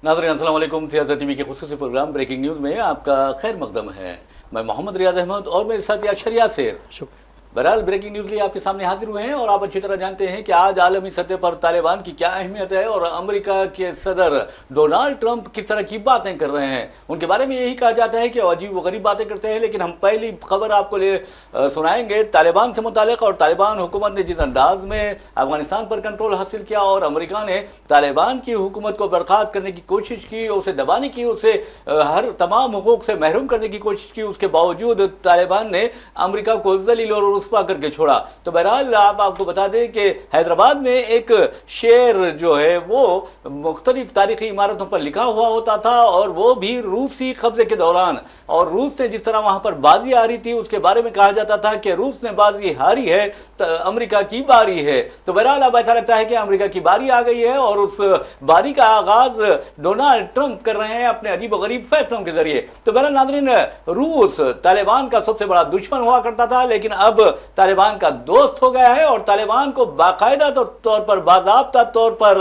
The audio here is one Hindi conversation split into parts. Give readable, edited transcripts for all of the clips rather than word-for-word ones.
नाज़रीन अस्सलाम वालेकुम। सियासत टीवी के खुसूसी प्रोग्राम ब्रेकिंग न्यूज़ में आपका खैर मकदम है। मैं मोहम्मद रियाज अहमद और मेरे साथ याशर यासिर। बहरहाल ब्रेकिंग न्यूज़ लिए आपके सामने हाजिर हुए हैं और आप अच्छी तरह जानते हैं कि आज आलमी सतह पर तालिबान की क्या अहमियत है और अमेरिका के सदर डोनाल्ड ट्रंप किस तरह की बातें कर रहे हैं। उनके बारे में यही कहा जाता है कि अजीब व गरीब बातें करते हैं, लेकिन हम पहली खबर आपको सुनाएंगे तालिबान से मुतालिक। और तालिबान हुकूमत ने जिस अंदाज में अफगानिस्तान पर कंट्रोल हासिल किया और अमेरिका ने तालिबान की हुकूमत को बर्खास्त करने की कोशिश की, उसे दबाने की, उसे हर तमाम हुकूक से महरूम करने की कोशिश की, उसके बावजूद तालिबान ने अमेरिका को जलील और रुस्वा करके छोड़ा। तो बहरहाल आपको बता दें कि हैदराबाद में एक शेर जो है वो मुख्तलिफ तारीखी इमारतों पर लिखा हुआ होता था और वो भी रूसी कब्जे के दौरान, और रूस ने जिस तरह वहां पर बाजी आ रही थी उसके बारे में कहा जाता था कि रूस ने बाजी हारी है तो अमेरिका की बारी है। तो बहरहाल अब ऐसा लगता है कि अमेरिका की बारी आ गई है और उस बारी का आगाज डोनाल्ड ट्रंप कर रहे हैं अपने अजीब गरीब फैसलों के जरिए। तो बहरहाल नाज़रीन, रूस तालिबान का सबसे बड़ा दुश्मन हुआ करता था, लेकिन अब तालिबान का दोस्त हो गया है और तालिबान को बाकायदा तौर पर, बाज़ाब्ता तौर पर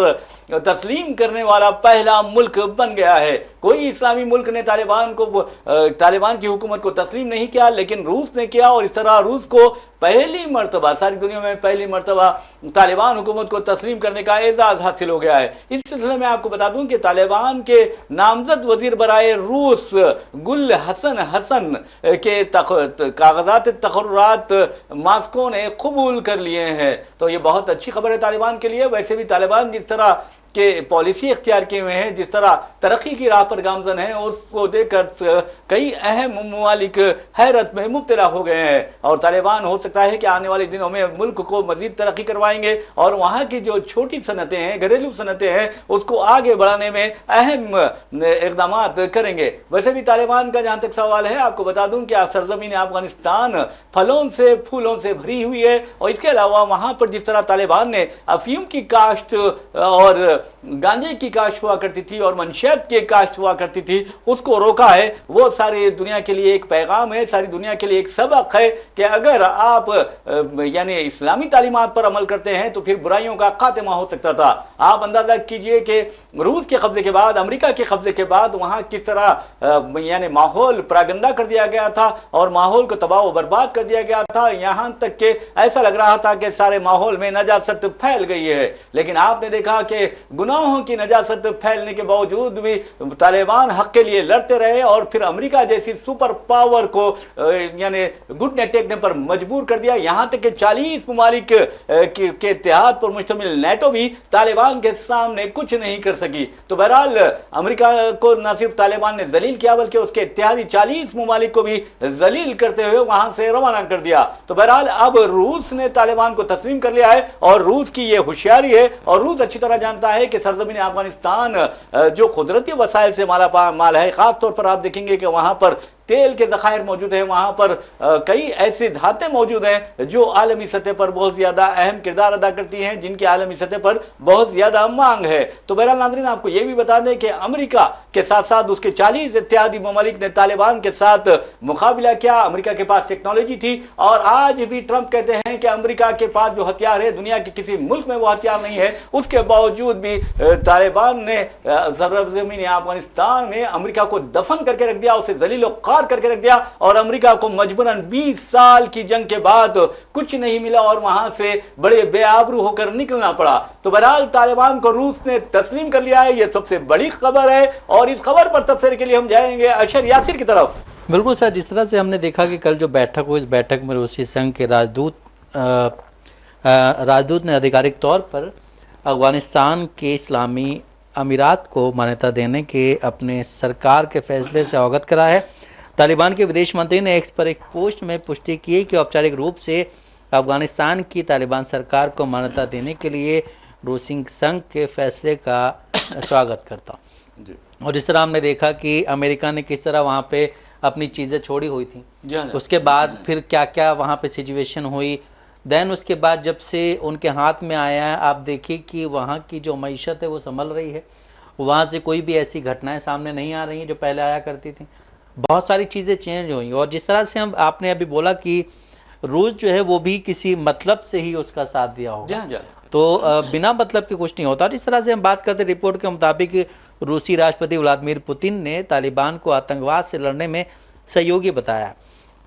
तस्लीम करने वाला पहला मुल्क बन गया है। कोई इस्लामी मुल्क ने तालिबान की हुकूमत को तस्लीम नहीं किया, लेकिन रूस ने किया और इस तरह रूस को पहली मर्तबा, सारी दुनिया में पहली मर्तबा तालिबान हुकूमत को तस्लीम करने का एजाज हासिल हो गया है। इस सिलसिले में आपको बता दूं कि तालिबान के नामजद वजीर बराए रूस गुल हसन हसन के कागजात तकर्रुरात मास्को ने कबूल कर लिए हैं। तो ये बहुत अच्छी खबर है तालिबान के लिए। वैसे भी तालिबान जिस तरह के पॉलिसी इख्तियार किए हुए हैं, जिस तरह तरक्की की राह पर गामजन है, उसको देखकर कई अहम ममालिक हैरत में मुब्तला हो गए हैं। और तालिबान हो सकता है कि आने वाले दिनों में मुल्क को मजीद तरक्की करवाएंगे और वहाँ की जो छोटी सनतें हैं, घरेलू सनतें हैं, उसको आगे बढ़ाने में अहम इकदाम करेंगे। वैसे भी तालिबान का जहाँ तक सवाल है, आपको बता दूं कि सरजमीन अफगानिस्तान फलों से फूलों से भरी हुई है और इसके अलावा वहाँ पर जिस तरह तालिबान ने अफीम की काश्त और गांजे की काश्त हुआ करती थी और मनशेत की काश्त हुआ करती थी, उसको रोका है। वो सारी दुनिया के लिए एक पैगाम है, सारी दुनिया के लिए एक सबक है कि अगर आप यानी इस्लामी तालीमात पर अमल करते हैं तो फिर बुराइयों का खात्मा हो सकता था। आप अंदाजा कीजिए कि रूस के कब्जे के बाद, अमेरिका के कब्जे के बाद वहां किस तरह यानी माहौल प्रागंदा कर दिया गया था और माहौल को तबाह व बर्बाद कर दिया गया था। यहां तक कि ऐसा लग रहा था कि सारे माहौल में नजासत फैल गई है। लेकिन आपने देखा कि गुनाहों की नजासत फैलने के बावजूद भी तालिबान हक के लिए लड़ते रहे और फिर अमेरिका जैसी सुपर पावर को यानी घुटने टेकने पर मजबूर कर दिया। यहां तक कि 40 ममालिक के इत्तेहाद पर मुश्तमिल नेटो भी तालिबान के सामने कुछ नहीं कर सकी। तो बहरहाल अमेरिका को न सिर्फ तालिबान ने जलील किया बल्कि उसके इत्तेहादी 40 ममालिक को भी जलील करते हुए वहां से रवाना कर दिया। तो बहरहाल अब रूस ने तालिबान को तस्लीम कर लिया है और रूस की यह होशियारी है और रूस अच्छी तरह जानता है कि सरजमीन अफगानिस्तान जो कुदरती वसाइल से माला है, खास तौर पर आप देखेंगे कि वहां पर तेल के ज़खायर मौजूद हैं, वहाँ पर कई ऐसी धातें मौजूद हैं जो आलमी सतह पर बहुत ज़्यादा अहम किरदार अदा करती हैं, जिनकी आलमी सतह पर बहुत ज़्यादा मांग है। तो बहरहाल नाज़रीन, आपको ये भी बता दें कि अमेरिका के साथ साथ उसके 40 इत्तेहादी ममालिक ने तालिबान के साथ मुकाबला किया। अमेरिका के पास टेक्नोलॉजी थी और आज भी ट्रंप कहते हैं कि अमेरिका के पास जो हथियार है दुनिया के किसी मुल्क में वो हथियार नहीं है। उसके बावजूद भी तालिबान ने सरजमीन अफगानिस्तान में अमेरिका को दफन करके रख दिया, उसे जलील करके रख दिया और अमेरिका को मजबूरन 20 साल की जंग के बाद कुछ नहीं मिला और वहां से बड़े बेआबरू होकर निकलना पड़ा। तो बहरहाल तालिबान को रूस ने तस्लीम कर लिया है, यह सबसे बड़ी खबर है और इस खबर पर तफसीर के लिए हम जाएंगे अशर यासिर की तरफ। बिल्कुल सर, जिस तरह से हमने देखा कि कल जो बैठक हुई, इस बैठक में रूसी संघ के राजदूत ने आधिकारिक तौर पर अफगानिस्तान के इस्लामी अमीरात को मान्यता देने के अपने सरकार के फैसले से अवगत करा है। तालिबान के विदेश मंत्री ने एक्स पर एक पोस्ट में पुष्टि की कि औपचारिक रूप से अफगानिस्तान की तालिबान सरकार को मान्यता देने के लिए रूसी संघ के फैसले का स्वागत करता हूँ। और जिस तरह हमने देखा कि अमेरिका ने किस तरह वहाँ पे अपनी चीज़ें छोड़ी हुई थी, उसके बाद फिर क्या क्या वहाँ पे सिचुएशन हुई, देन उसके बाद जब से उनके हाथ में आया है, आप देखिए कि वहाँ की जो मईशत है वो संभल रही है। वहाँ से कोई भी ऐसी घटनाएं सामने नहीं आ रही हैं जो पहले आया करती थी। बहुत सारी चीज़ें चेंज हुई और जिस तरह से आपने अभी बोला कि रूस जो है वो भी किसी मतलब से ही उसका साथ दिया होगा, तो बिना मतलब के कुछ नहीं होता। जिस तरह से हम बात करते रिपोर्ट के मुताबिक रूसी राष्ट्रपति व्लादिमीर पुतिन ने तालिबान को आतंकवाद से लड़ने में सहयोगी बताया।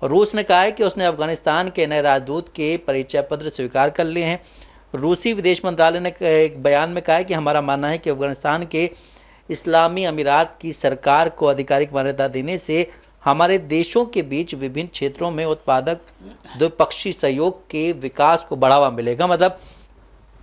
रूस ने कहा है कि उसने अफगानिस्तान के नए राजदूत के परिचय पत्र स्वीकार कर लिए हैं। रूसी विदेश मंत्रालय ने एक बयान में कहा है कि हमारा मानना है कि अफगानिस्तान के इस्लामी अमीरात की सरकार को आधिकारिक मान्यता देने से हमारे देशों के बीच विभिन्न क्षेत्रों में उत्पादक द्विपक्षीय सहयोग के विकास को बढ़ावा मिलेगा। मतलब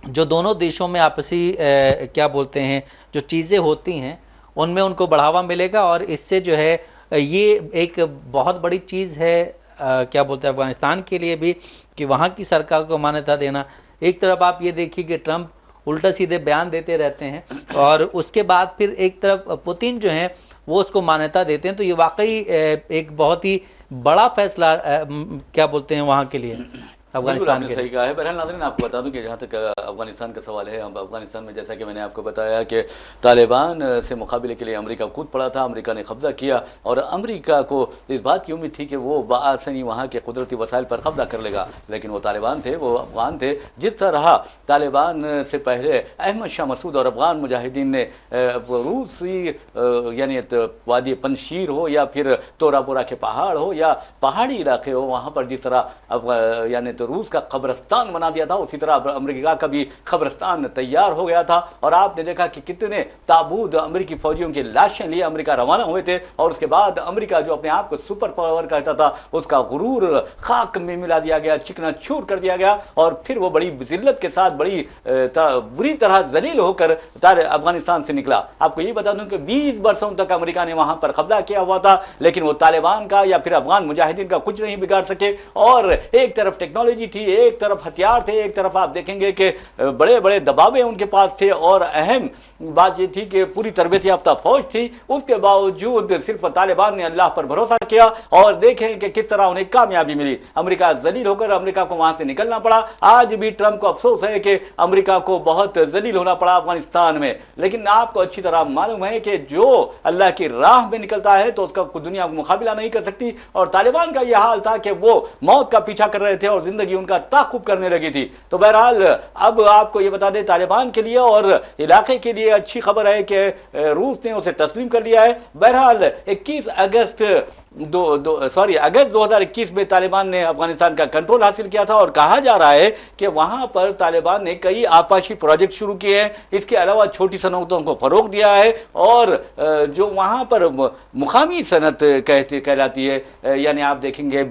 जो दोनों देशों में आपसी क्या बोलते हैं जो चीज़ें होती हैं उनमें उनको बढ़ावा मिलेगा और इससे जो है ये एक बहुत बड़ी चीज़ है क्या बोलते हैं अफगानिस्तान के लिए भी कि वहाँ की सरकार को मान्यता देना। एक तरफ आप ये देखिए कि ट्रंप उल्टा सीधे बयान देते रहते हैं और उसके बाद फिर एक तरफ पुतिन जो हैं वो उसको मान्यता देते हैं, तो ये वाकई एक बहुत ही बड़ा फैसला क्या बोलते हैं वहाँ के लिए अफगानिस्तान के। सही कहा है। बहरहाल नाज़रीन आपको बता दूं कि जहाँ तक अफगानिस्तान का सवाल है, अफगानिस्तान में जैसा कि मैंने आपको बताया कि तालिबान से मुकाबले के लिए अमेरिका कूद पड़ा था, अमेरिका ने कब्जा किया और अमेरिका को इस बात की उम्मीद थी कि वो बआसानी वहाँ के कुदरती वसाइल पर कब्जा कर लेगा, लेकिन वो तालिबान थे, वो अफगान थे। जिस तरह तालिबान से पहले अहमद शाह मसूद और अफगान मुजाहिदीन ने रूसी यानी वादी पंजशीर हो या फिर तोरापोरा के पहाड़ हो या पहाड़ी इलाके हो, वहाँ पर जिस तरह यानी तो रूस का कब्रिस्तान बना दिया था, उसी तरह अमेरिका का भी कब्रिस्तान तैयार हो गया था। और आपने देखा कि कितने ताबूत अमेरिकी फौजियों की लाशें लिए अमेरिका रवाना हुए थे और उसके बाद अमेरिका जो अपने आप को सुपर पावर कहता था उसका गुरूर खाक में मिला दिया गया, चिकना चूर कर दिया गया और फिर वो बड़ी जिल्लत के साथ बड़ी बुरी तरह जलील होकर अफगानिस्तान से निकला। आपको ये बता दूं कि 20 वर्षों तक अमेरिका ने वहां पर कब्जा किया हुआ था, लेकिन वो तालिबान का या फिर अफगान मुजाहिदीन का कुछ नहीं बिगाड़ सके। और एक तरफ टेक्नोलॉजी थी, एक तरफ हथियार थे, एक तरफ आप देखेंगे कि बड़े बड़े दबावे उनके पास थे और अहम बात ये थी कि पूरी तरबियत याफ्ता फौज थी। उसके बावजूद सिर्फ तालिबान ने अल्लाह पर भरोसा किया और देखें कि किस तरह उन्हें कामयाबी मिली। अमेरिका जलील होकर अमेरिका को वहां से निकलना पड़ा। आज भी ट्रंप को अफसोस है कि अमेरिका को बहुत जलील होना पड़ा अफगानिस्तान में, लेकिन आपको अच्छी तरह मालूम है कि जो अल्लाह की राह में निकलता है तो उसका दुनिया मुकाबला नहीं कर सकती। और तालिबान का यह हाल था कि वो मौत का पीछा कर रहे थे और जिंदगी उनका ताकुब करने लगी थी। तो बहरहाल अब आपको ये बता दें तालिबान के लिए और इलाके के लिए अच्छी खबर है कि रूस ने उसे तस्लीम कर लिया है। बहरहाल 21 अगस्त 2021 में तालिबान ने अफगानिस्तान का कंट्रोल हासिल किया था और कहा जा रहा है कि वहां पर तालिबान ने कई आपाशी प्रोजेक्ट शुरू किए हैं। इसके अलावा छोटी सनतों को फरोग दिया है और जो वहां पर मुकामी सनत कहलाती है, यानी आप देखेंगे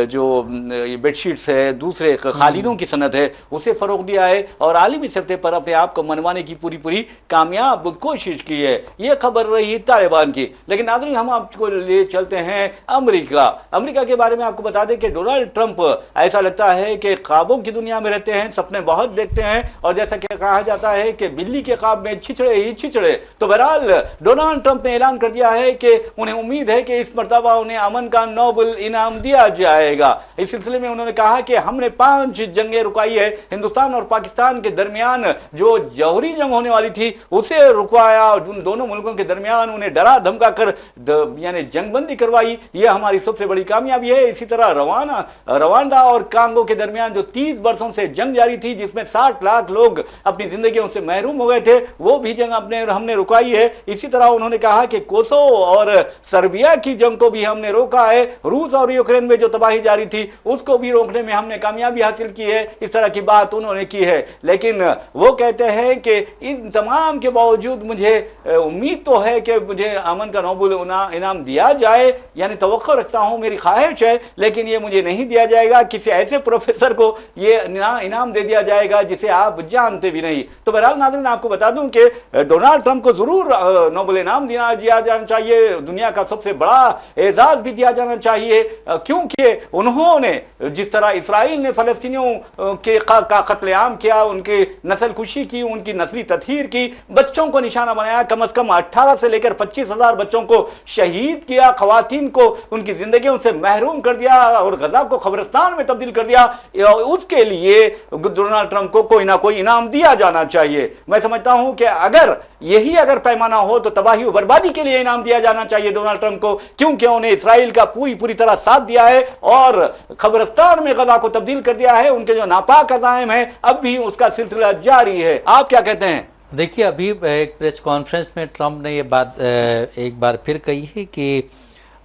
जो बेडशीट्स है, दूसरे कालीनों की सनत है, उसे फरोग दिया है और आलमी सतह पर अपने आप को मनवाने की पूरी कामयाब कोशिश की है। यह खबर रही तालिबान की। लेकिन नाज़रीन हम आपको ले चलते हैं अमेरिका के बारे में। आपको बता दें कि डोनाल्ड ट्रंप ऐसा लगता है कि ख्वाबों की दुनिया में रहते हैं, सपने बहुत देखते हैं और जैसा कि कहा जाता है कि बिल्ली के ख्वाब में छिछड़े ही छिछड़े। तो बहरहाल डोनाल्ड ट्रंप ने ऐलान कर दिया है कि उन्हें उम्मीद है कि इस मर्तबा उन्हें अमन का नोबेल इनाम दिया जाएगा। इस सिलसिले में उन्होंने कहा कि हमने 5 जंगें रुकाई है, हिंदुस्तान और पाकिस्तान के दरमियान जो जौहरी जंग होने वाली थी उसे रुकवाया और उन दोनों मुल्कों के दरमियान उन्हें डरा धमका कर यानी जंगबंदी करवाई। यह हमारी सबसे बड़ी कामयाबी है। इसी तरह रवांडा और कांगो के दरमियान जो 30 वर्षों से जंग जारी थी जिसमें 60 लाख लोग अपनी जिंदगियों से महरूम हो गए थे, वो भी जंग हमने रुकाई है। इसी तरह उन्होंने कहा कि कोसोवो और सर्बिया की जंग को भी हमने रोका है। रूस और यूक्रेन में जो तबाही जारी थी उसको भी रोकने में हमने कामयाबी हासिल की है। इस तरह की बात उन्होंने की है। लेकिन वो कहते हैं कि इन तमाम के बावजूद मुझे उम्मीद तो है कि मुझे अमन का नोबेल इनाम दिया जाए, यानी तवक्को रखता हूं, मेरी ख्वाहिश है, लेकिन ये मुझे नहीं दिया जाएगा। किसी ऐसे प्रोफेसर को ये इनाम दे दिया जाएगा जिसे आप जानते भी नहीं। तो बहरहाल नाज़रीन आपको बता दूं कि डोनाल्ड ट्रंप को जरूर नोबेल इनाम दिया जाना चाहिए, दुनिया का सबसे बड़ा एजाज भी दिया जाना चाहिए, क्योंकि उन्होंने जिस तरह इसराइल ने फलस्तीनियों के कत्लेआम किया, उनकी नस्ल खुशी की, उनकी नस्ली तथहीर की, बच्चों को निशाना बनाया, कम से कम 18 से लेकर 25,000 बच्चों को शहीद किया, खवातीन को उनकी जिंदगियों से महरूम कर दिया और गजा को कब्रिस्तान में तब्दील कर दिया। उसके लिए डोनाल्ड ट्रंप को कोई ना कोई इनाम दिया जाना चाहिए। मैं समझता हूं कि अगर पैमाना हो तो तबाही और बर्बादी के लिए इनाम दिया जाना चाहिए डोनाल्ड ट्रंप को, क्योंकि उन्हें इसराइल का पूरी तरह साथ दिया है और कब्रिस्तान में गजा को तब्दील कर दिया है। उनके जो नापाक अज़ाइम है अब भी उसका सिलसिला जारी है। आप क्या कहते हैं? देखिए, अभी एक प्रेस कॉन्फ्रेंस में ट्रम्प ने ये बात एक बार फिर कही है कि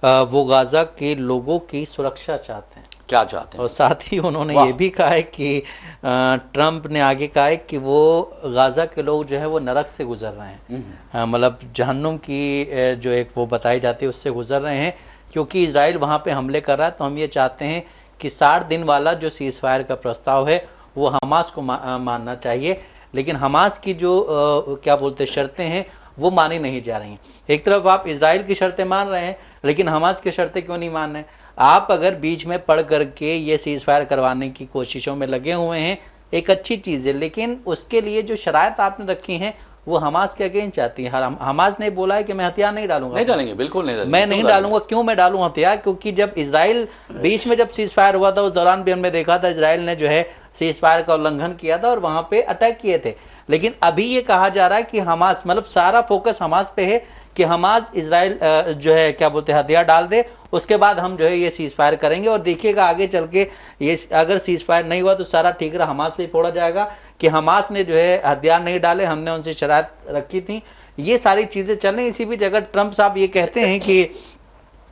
वो गाज़ा के लोगों की सुरक्षा चाहते हैं। क्या चाहते हैं? और साथ ही उन्होंने ये भी कहा है कि ट्रम्प ने आगे कहा है कि वो गाज़ा के लोग जो है वो नरक से गुजर रहे हैं, मतलब जहन्नुम की जो एक वो बताई जाती है उससे गुजर रहे हैं, क्योंकि इजराइल वहाँ पे हमले कर रहा है। तो हम ये चाहते हैं कि 60 दिन वाला जो सीज़ फायर का प्रस्ताव है वो हमास को मानना चाहिए, लेकिन हमास की जो क्या बोलते शर्तें हैं वो मानी नहीं जा रही हैं। एक तरफ आप इजराइल की शर्तें मान रहे हैं, लेकिन हमास की शर्तें क्यों नहीं मान रहे हैं? आप अगर बीच में पढ़ करके ये सीज़ फायर करवाने की कोशिशों में लगे हुए हैं, एक अच्छी चीज़ है, लेकिन उसके लिए जो शराइत आपने रखी हैं वो हमास के अगेंस्ट चाहती है। हमास ने बोला है कि मैं हथियार नहीं डालूंगा। नहीं डालेंगे, बिल्कुल नहीं डालेंगे। मैं नहीं डालूंगा। क्यों मैं डालूं हथियार? क्योंकि जब इजराइल बीच में जब सीज़ फायर हुआ था उस दौरान भी हमने देखा था इजराइल ने जो है सीज़ फायर का उल्लंघन किया था और वहां पे अटैक किए थे। लेकिन अभी ये कहा जा रहा है कि हमास, मतलब सारा फोकस हमास पे है कि हमास इजराइल जो है क्या बोलते हैं हथियार डाल दे, उसके बाद हम जो है ये सीज़ फायर करेंगे। और देखिएगा आगे चल के ये अगर सीज़ फायर नहीं हुआ तो सारा ठीकरा हमास पे फोड़ा जाएगा कि हमास ने जो है हथियार नहीं डाले, हमने उनसे शराइत रखी थी। ये सारी चीज़ें चल रही। इसी बीच अगर ट्रम्प साहब ये कहते हैं कि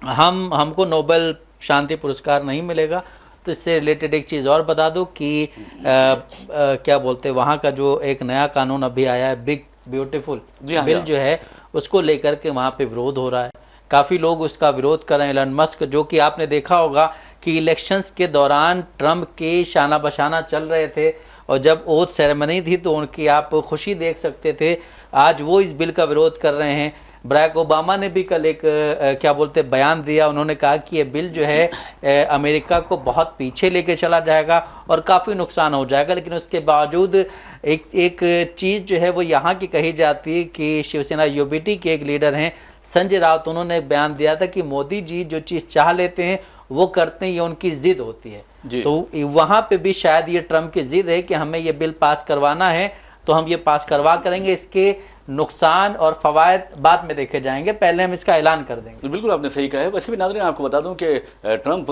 हमको नोबेल शांति पुरस्कार नहीं मिलेगा, तो इससे रिलेटेड एक चीज़ और बता दो कि क्या बोलते हैं वहाँ का जो एक नया कानून अभी आया है, बिग ब्यूटीफुल बिल जो है, उसको लेकर के वहाँ पे विरोध हो रहा है। काफ़ी लोग उसका विरोध कर रहे हैं। एलन मस्क, जो कि आपने देखा होगा कि इलेक्शंस के दौरान ट्रम्प के शाना बशाना चल रहे थे और जब ओथ सेरेमनी थी तो उनकी आप खुशी देख सकते थे, आज वो इस बिल का विरोध कर रहे हैं। बराक ओबामा ने भी कल एक क्या बोलते बयान दिया। उन्होंने कहा कि ये बिल जो है अमेरिका को बहुत पीछे लेके चला जाएगा और काफ़ी नुकसान हो जाएगा। लेकिन उसके बावजूद एक चीज़ जो है वो यहाँ की कही जाती है कि शिवसेना यूबीटी के एक लीडर हैं संजय राउत, उन्होंने एक बयान दिया था कि मोदी जी जो चीज़ चाह लेते हैं वो करते हैं, ये उनकी ज़िद होती है। तो वहाँ पे भी शायद ये ट्रम्प की ज़िद है कि हमें ये बिल पास करवाना है, तो हम ये पास करवा करेंगे। इसके नुकसान और फवायद बाद में देखे जाएंगे, पहले हम इसका ऐलान कर देंगे। बिल्कुल आपने सही कहा है। वैसे भी नाज़रीन आपको बता दूं कि ट्रंप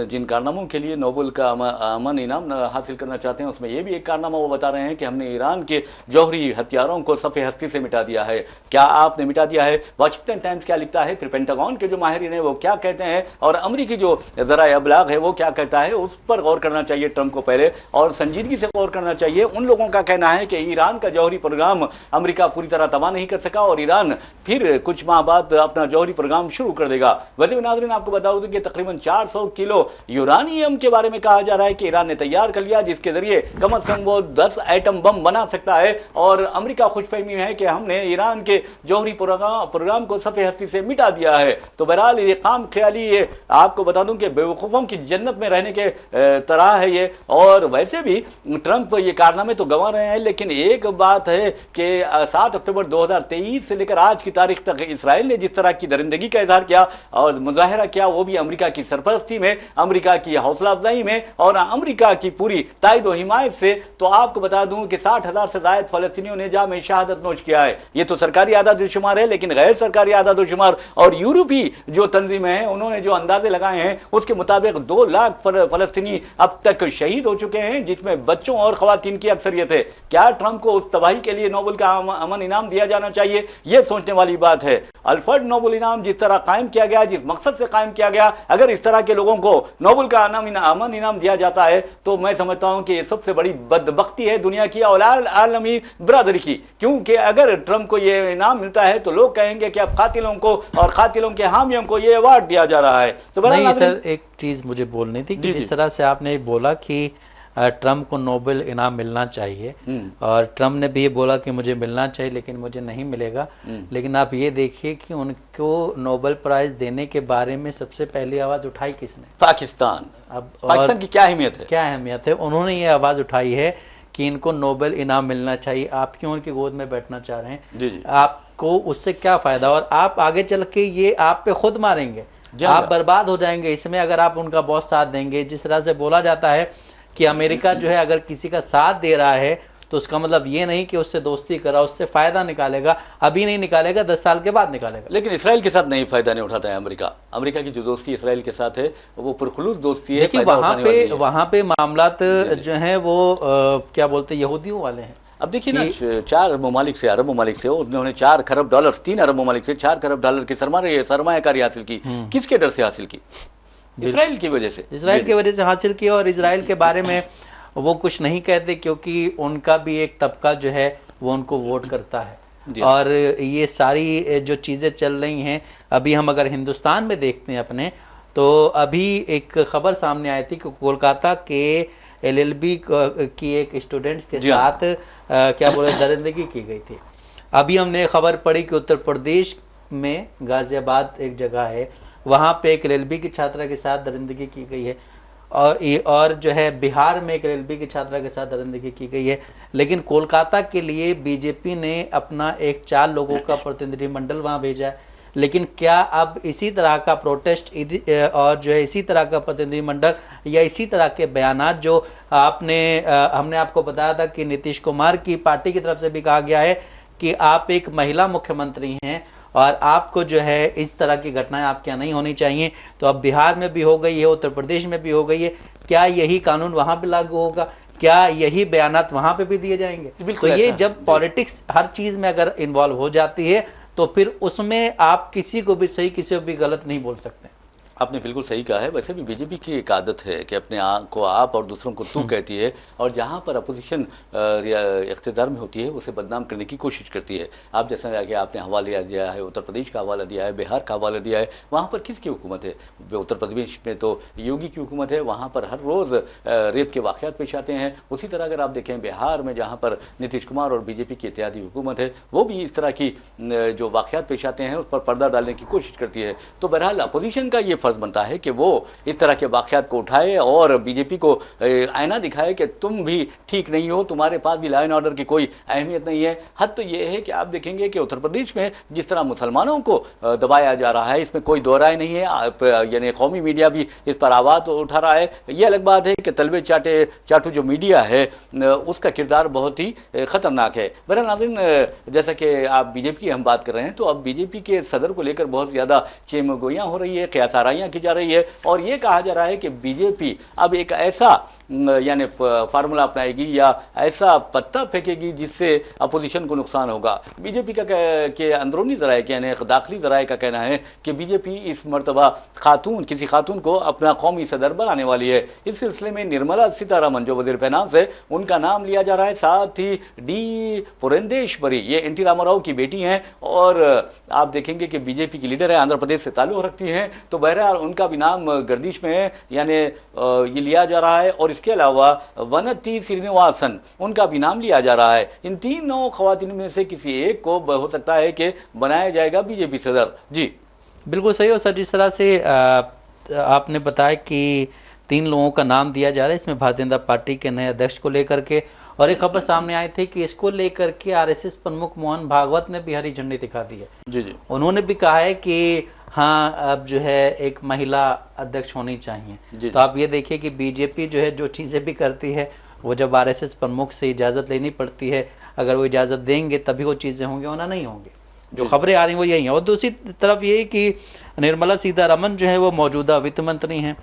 जिन कारनामों के लिए नोबेल का अमन इनाम हासिल करना चाहते हैं, उसमें ये भी एक कारनामा वो बता रहे हैं कि हमने ईरान के जौहरी हथियारों को सफ़े हस्ती से मिटा दिया है। क्या आपने मिटा दिया है? वाशिंगटन टाइम्स क्या लिखता है, फिर पेंटागन के जो माहिरीन हैं वो क्या कहते हैं, और अमरीकी जो ज़राए अबलाग है वो क्या कहता है, उस पर गौर करना चाहिए ट्रंप को पहले, और संजीदगी से गौर करना चाहिए। उन लोगों का कहना है कि ईरान का जौहरी प्रोग्राम अमरीका पूरी तरह तबाह नहीं कर सका और ईरान फिर कुछ माह बाद अपना जौहरी प्रोग्राम शुरू कर देगा। वैसे भी नाज़रीन आपको बता दूं कि तकरीबन 400 किलो यूरानियम के बारे में कहा जा रहा है कि ईरान ने तैयार कर लिया, जिसके जरिए कम से कम वो 10 एटम बम बना सकता है। और अमेरिका खुशफहमी है कि हमने ईरान के जौहरी प्रोग्राम को सफ़े हस्ती से मिटा दिया है। तो बहरहाल ये काम ख्याली, ये आपको बता दूं कि बेवकूफ़ों की जन्नत में रहने के तरह है ये। और वैसे भी ट्रंप ये कारनामे तो गंवा रहे हैं, लेकिन एक बात है कि 7 अक्टूबर 2023 से लेकर आज की तारीख तक इसराइल ने जिस तरह की दरिंदगी का इजहार किया और मुजाहरा किया, वो भी अमेरिका की सरपरस्ती में, अमेरिका की हौसला अफजाई में और अमेरिका की पूरी तायद व हिमायत से। तो आपको बता दूं कि 60,000 से ज़ायद फ़लस्तीनियों ने जाम शहादत नोश किया है। ये तो सरकारी आदाद-ओ-शुमार है, लेकिन गैर सरकारी आदाद-ओ-शुमार और यूरोपी जो तंजीमें हैं उन्होंने जो अंदाजे लगाए हैं उसके मुताबिक 2 लाख फ़लस्तीनी अब तक शहीद हो चुके हैं, जिसमें बच्चों और ख़वातीन की अक्सरियत है। क्या ट्रंप को उस तबाही के लिए नोबेल का अमन इनाम दिया जाना चाहिए? यह सोचने वाली बात है। अल्फ्रेड नोबेल इनाम जिस तरह कायम किया गया, जिस मकसद से कायम किया गया, अगर इस तरह के लोगों को नोबेल का अमन इनाम दिया जाता है तो मैं समझता हूं कि यह सबसे बड़ी बदबख्ती है दुनिया की और आलमी बरादरी की। क्योंकि अगर ट्रंप को यह इनाम मिलता है तो लोग कहेंगे कि अब कातिलों को और कातिलों के हामियों को यह अवार्ड दिया जा रहा है। तो नहीं सर, एक चीज़ मुझे बोलनी थी कि जिस तरह से आपने बोला कि ट्रंप को नोबेल इनाम मिलना चाहिए और ट्रंप ने भी ये बोला कि मुझे मिलना चाहिए लेकिन मुझे नहीं मिलेगा, लेकिन आप ये देखिए कि उनको नोबेल प्राइज देने के बारे में सबसे पहली आवाज़ उठाई किसने? पाकिस्तान। अब पाकिस्तान की क्या अहमियत है? क्या अहमियत है? उन्होंने ये आवाज़ उठाई है कि इनको नोबेल इनाम मिलना चाहिए। आप क्यों उनकी गोद में बैठना चाह रहे हैं? जी। आपको उससे क्या फ़ायदा? और आप आगे चल के ये आप पे खुद मारेंगे, आप बर्बाद हो जाएंगे इसमें अगर आप उनका बहुत साथ देंगे। जिस तरह से बोला जाता है कि अमेरिका जो है अगर किसी का साथ दे रहा है तो उसका मतलब ये नहीं कि उससे दोस्ती करा, उससे फ़ायदा निकालेगा। अभी नहीं निकालेगा, 10 साल के बाद निकालेगा। लेकिन इसराइल के साथ नहीं फ़ायदा नहीं उठाता है अमेरिका। अमेरिका की जो दोस्ती इसराइल के साथ है वो पुरखुलूस दोस्ती है। देखिए वहाँ पे मामलात जो हैं वो क्या बोलते हैं, यहूदियों वाले हैं। अब देखिए ना, 4 ममालिक से, अरब ममालिक से उन्होंने 4 खरब डॉलर, 3 अरब ममालिक से 4 खरब डॉलर की सरमायाकारी हासिल की। किसके डर से हासिल की? इसराइल की वजह से, इसराइल की वजह से हासिल की। और इसराइल के बारे में वो कुछ नहीं कहते क्योंकि उनका भी एक तबका जो है वो उनको वोट करता है। और ये सारी जो चीज़ें चल रही हैं, अभी हम अगर हिंदुस्तान में देखते हैं अपने, तो अभी एक खबर सामने आई थी कि कोलकाता के LLB की एक स्टूडेंट्स के साथ क्या बोले दरिंदगी की गई थी। अभी हमने खबर पढ़ी कि उत्तर प्रदेश में गाजियाबाद एक जगह है, वहाँ पे एक LLB की छात्रा के साथ दरिंदगी की गई है। और जो है बिहार में एक LLB की छात्रा के साथ दरिंदगी की गई है। लेकिन कोलकाता के लिए बीजेपी ने अपना एक 4 लोगों का प्रतिनिधिमंडल वहाँ भेजा है। लेकिन क्या अब इसी तरह का प्रोटेस्ट और जो है इसी तरह का प्रतिनिधिमंडल या इसी तरह के बयानात जो हमने आपको बताया था कि नीतीश कुमार की पार्टी की तरफ से भी कहा गया है कि आप एक महिला मुख्यमंत्री हैं और आपको जो है इस तरह की घटनाएं आपके यहाँ नहीं होनी चाहिए, तो अब बिहार में भी हो गई है, उत्तर प्रदेश में भी हो गई है। क्या यही कानून वहाँ पे लागू होगा? क्या यही बयानात वहाँ पे भी दिए जाएंगे? तो ये जब पॉलिटिक्स हर चीज़ में अगर इन्वॉल्व हो जाती है तो फिर उसमें आप किसी को भी सही किसी को भी गलत नहीं बोल सकते। आपने बिल्कुल सही कहा है। वैसे भी बीजेपी की एक आदत है कि अपने को आप और दूसरों को तू कहती है, और जहाँ पर अपोजिशन इख्तिदार में होती है उसे बदनाम करने की कोशिश करती है। आप जैसा कि आपने हवाला दिया है, उत्तर प्रदेश का हवाला दिया है, बिहार का हवाला दिया है, वहाँ पर किसकी हुकूमत है? उत्तर प्रदेश में तो योगी की हुकूमत है, वहाँ पर हर रोज़ रेप के वाक़यात पेश आते हैं। उसी तरह अगर आप देखें बिहार में, जहाँ पर नीतीश कुमार और बीजेपी की इत्तेहादी हुकूमत है, वो भी इस तरह की जो वाक़यात पेश आते हैं उस पर पर्दा डालने की कोशिश करती है। तो बहरहाल अपोजिशन का ये फर्ज बनता है कि वो इस तरह के वाक़यात को उठाए और बीजेपी को आईना दिखाए कि तुम भी ठीक नहीं हो, तुम्हारे पास भी लॉ एंड ऑर्डर की कोई अहमियत नहीं है। हद तो ये है कि आप देखेंगे कि उत्तर प्रदेश में जिस तरह मुसलमानों को दबाया जा रहा है, इसमें कोई दो राय नहीं है। यानी कौमी मीडिया भी इस पर आवाज़ उठा रहा है। ये अलग बात है कि तलबे चाटू जो मीडिया है उसका किरदार बहुत ही ख़तरनाक है। बहरहाल नाज़रीन, जैसा कि आप बीजेपी की हम बात कर रहे हैं, तो अब बीजेपी के सदर को लेकर बहुत ज़्यादा चेमगोइयाँ हो रही है, क़यासाराइयाँ की जा रही है, और ये कहा जा रहा है कि बीजेपी अब एक ऐसा यानी फार्मूला अपनाएगी या ऐसा पत्ता फेंकेगी जिससे अपोजिशन को नुकसान होगा। बीजेपी का के अंदरूनी ज़राए यानी दाखिली ज़राए का कहना है कि बीजेपी इस मरतबा किसी खातून को अपना कौमी सदर बनाने वाली है। इस सिलसिले में निर्मला सीतारमण जो वज़ीर फाइनेंस है, उनका नाम लिया जा रहा है। साथ ही डी पुरंदेश्वरी, ये एनटी रामाराव की बेटी हैं और आप देखेंगे कि बीजेपी की लीडर है, आंध्र प्रदेश से ताल्लुक़ रखती हैं। तो बहरहाल उनका भी नाम गर्दिश में है, यानी ये लिया जा रहा है। और इसके अलावा वनती श्रीनिवासन, उनका भी नाम लिया जा रहा है। इन तीनों खवातीन में से किसी एक को हो सकता है कि बनाया जाएगा बीजेपी सदर। जी बिल्कुल सही हो सर। जिस तरह से आपने बताया कि 3 लोगों का नाम दिया जा रहा है, इसमें भारतीय जनता पार्टी के नए अध्यक्ष को लेकर के, और एक खबर सामने आई थी कि इसको लेकर के RSS प्रमुख मोहन भागवत ने भी हरी झंडी दिखा दी है। जी उन्होंने भी कहा है कि हाँ, अब जो है एक महिला अध्यक्ष होनी चाहिए। तो आप ये देखिए कि बीजेपी जो है जो चीज़ें भी करती है, वो जब RSS प्रमुख से इजाज़त लेनी पड़ती है, अगर वो इजाज़त देंगे तभी वो चीज़ें होंगी, वरना नहीं होंगी। जो खबरें आ रही हैं वो यही हैं। और दूसरी तरफ ये कि निर्मला सीतारमण जो है वो मौजूदा वित्त मंत्री हैं,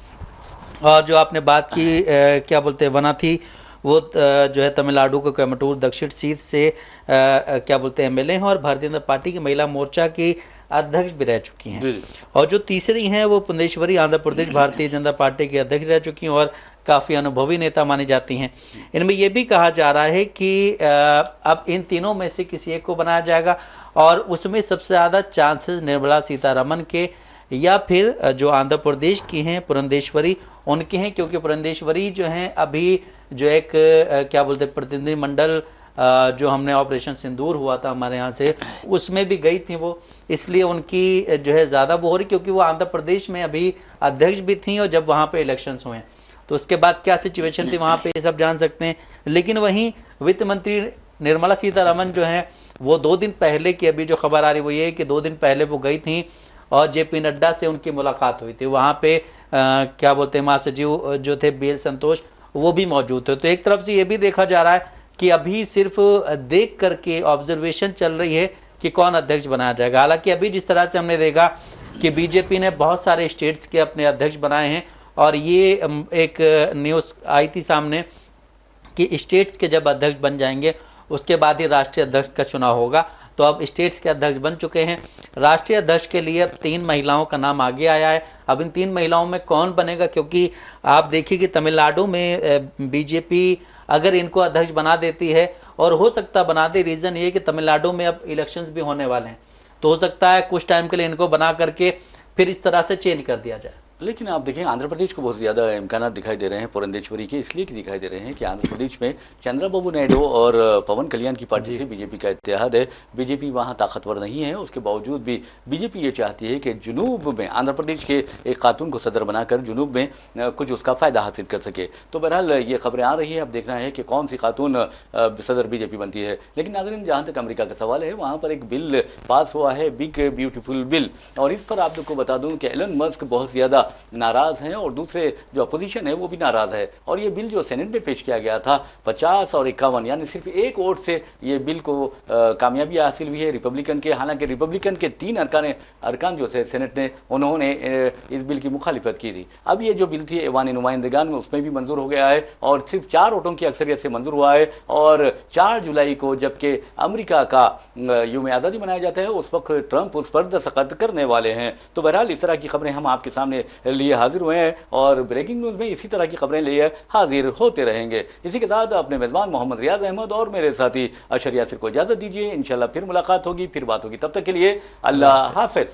और जो आपने बात की क्या बोलते हैं वनाथी, वो जो है तमिलनाडु के कोयम्बटूर दक्षिण सीट से क्या बोलते हैं MLA हैं और भारतीय जनता पार्टी की महिला मोर्चा की अध्यक्ष भी रह चुकी हैं। और जो तीसरी हैं वो पुंदेश्वरी, आंध्र प्रदेश भारतीय जनता पार्टी की अध्यक्ष रह चुकी हैं और काफ़ी अनुभवी नेता मानी जाती हैं। इनमें यह भी कहा जा रहा है कि अब इन तीनों में से किसी एक को बनाया जाएगा, और उसमें सबसे ज़्यादा चांसेस निर्मला सीतारमण के या फिर जो आंध्र प्रदेश की हैं पुरंदेश्वरी, उनके हैं। क्योंकि पुरंदेश्वरी जो हैं अभी जो एक क्या बोलते हैं प्रतिनिधिमंडल जो हमने ऑपरेशन सिंदूर हुआ था हमारे यहाँ से, उसमें भी गई थी वो, इसलिए उनकी जो है ज़्यादा वो हो रही, क्योंकि वो आंध्र प्रदेश में अभी अध्यक्ष भी थी और जब वहाँ पे इलेक्शंस हुए तो उसके बाद क्या सिचुएशन थी वहाँ पे ये सब जान सकते हैं। लेकिन वहीं वित्त मंत्री निर्मला सीतारमण जो हैं वो 2 दिन पहले की, अभी जो खबर आ रही वो ये है कि 2 दिन पहले वो गई थी और JP नड्डा से उनकी मुलाकात हुई थी। वहाँ पे क्या बोलते हैं महासचिव जो थे BL संतोष, वो भी मौजूद थे। तो एक तरफ से ये भी देखा जा रहा है कि अभी सिर्फ देख करके ऑब्जर्वेशन चल रही है कि कौन अध्यक्ष बनाया जाएगा। हालांकि अभी जिस तरह से हमने देखा कि बीजेपी ने बहुत सारे स्टेट्स के अपने अध्यक्ष बनाए हैं, और ये एक न्यूज़ आई थी सामने कि स्टेट्स के जब अध्यक्ष बन जाएंगे उसके बाद ही राष्ट्रीय अध्यक्ष का चुनाव होगा। तो अब स्टेट्स के अध्यक्ष बन चुके हैं। राष्ट्रीय अध्यक्ष के लिए अब 3 महिलाओं का नाम आगे आया है। अब इन 3 महिलाओं में कौन बनेगा, क्योंकि आप देखिए कि तमिलनाडु में बीजेपी अगर इनको अध्यक्ष बना देती है, और हो सकता बना दे, रीज़न ये कि तमिलनाडु में अब इलेक्शंस भी होने वाले हैं, तो हो सकता है कुछ टाइम के लिए इनको बना करके फिर इस तरह से चेंज कर दिया जाए। लेकिन आप देखें आंध्र प्रदेश को बहुत ज़्यादा इम्कान दिखाई दे रहे हैं पुरंदेश्वरी के, इसलिए कि दिखाई दे रहे हैं कि आंध्र प्रदेश में चंद्रबाबू नायडू और पवन कल्याण की पार्टी से बीजेपी का इत्तेहाद है। बीजेपी वहाँ ताकतवर नहीं है, उसके बावजूद भी बीजेपी ये चाहती है कि जुनूब में आंध्र प्रदेश के एक खातून को सदर बनाकर जुनूब में कुछ उसका फ़ायदा हासिल कर सके। तो बहरहाल ये खबरें आ रही हैं, अब देखना है कि कौन सी खातून सदर बीजेपी बनती है। लेकिन नाज़रीन, जहाँ तक अमेरिका का सवाल है, वहाँ पर एक बिल पास हुआ है, बिग ब्यूटीफुल बिल, और इस पर आप लोग को बता दूँ कि एलन मस्क बहुत ज़्यादा नाराज़ हैं और दूसरे जो अपोजिशन है वो भी नाराज़ है। और ये बिल जो सेनेट में पेश किया गया था 50 और 51 यानी सिर्फ एक वोट से ये बिल को कामयाबी हासिल हुई है रिपब्लिकन के। हालांकि रिपब्लिकन के 3 अरकान जो थे सेनेट ने, उन्होंने इस बिल की मुखालिफत की थी। अब ये जो बिल थी ऐवान नुमाइंदगान में, उसमें भी मंजूर हो गया है और सिर्फ 4 वोटों की अक्सरियत से मंजूर हुआ है। और 4 जुलाई को जबकि अमेरिका का यौम आज़ादी मनाया जाता है, उस वक्त ट्रंप उस पर दस्तखत करने वाले हैं। तो बहरहाल इस तरह की खबरें हम आपके सामने लिए हाजिर हुए हैं और ब्रेकिंग न्यूज़ में इसी तरह की खबरें लिए हाजिर होते रहेंगे। इसी के साथ अपने मेज़बान मोहम्मद रियाज अहमद और मेरे साथी अशर यासिर को इजाज़त दीजिए। इंशाल्लाह फिर मुलाकात होगी, फिर बात होगी। तब तक के लिए अल्लाह हाफ़िज़।